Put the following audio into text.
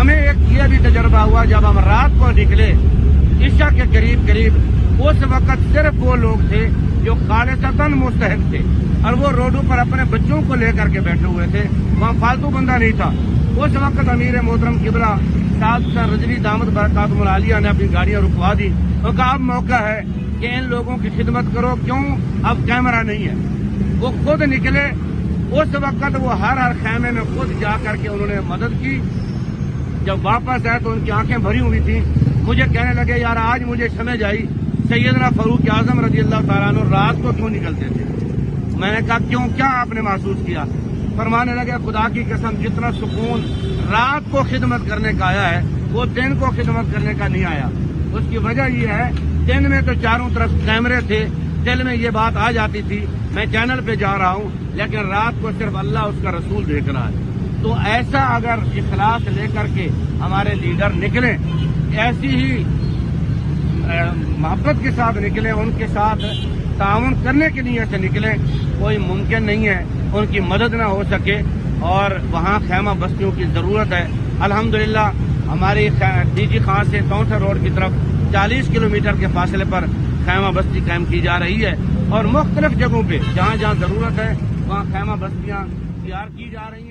ہمیں ایک یہ بھی تجربہ ہوا جب ہم رات کو نکلے عشاء کے قریب اس وقت صرف وہ لوگ تھے جو خالصتاً مستحق تھے اور وہ روڈوں پر اپنے بچوں کو لے کر کے بیٹھے ہوئے تھے، وہاں فالتو بندہ نہیں تھا۔ اس وقت امیر محترم قبلہ سعد حسین رضوی دامت برکاتہم العالیہ نے اپنی گاڑیاں رکوا دی اور کہا اب موقع ہے کہ ان لوگوں کی خدمت کرو، کیوں اب کیمرہ نہیں ہے۔ وہ خود نکلے، اس وقت وہ ہر خیمے میں خود جا کر کے انہوں نے مدد کی۔ جب واپس آئے تو ان کی آنکھیں بھری ہوئی تھیں، مجھے کہنے لگے یار آج مجھے سمجھ آئی سیدنا فاروق اعظم رضی اللہ تعالیٰ عنہ رات کو کیوں نکلتے تھے۔ میں نے کہا کیوں، کیا آپ نے محسوس کیا؟ فرمانے لگے خدا کی قسم جتنا سکون رات کو خدمت کرنے کا آیا ہے وہ دن کو خدمت کرنے کا نہیں آیا۔ اس کی وجہ یہ ہے دن میں تو چاروں طرف کیمرے تھے، دل میں یہ بات آ جاتی تھی میں چینل پہ جا رہا ہوں، لیکن رات کو صرف اللہ اس کا رسول دیکھ رہا ہے۔ تو ایسا اگر اخلاص لے کر کے ہمارے لیڈر نکلیں، ایسی ہی محبت کے ساتھ نکلیں، ان کے ساتھ تعاون کرنے کے لیے سے نکلیں، کوئی ممکن نہیں ہے ان کی مدد نہ ہو سکے، اور وہاں خیمہ بستیوں کی ضرورت ہے۔ الحمدللہ ہماری ڈی جی خان سے تونسر روڈ کی طرف 40 کلومیٹر کے فاصلے پر خیمہ بستی قائم کی جا رہی ہے، اور مختلف جگہوں پہ جہاں جہاں ضرورت ہے وہاں خیمہ بستیاں تیار کی جا رہی ہیں۔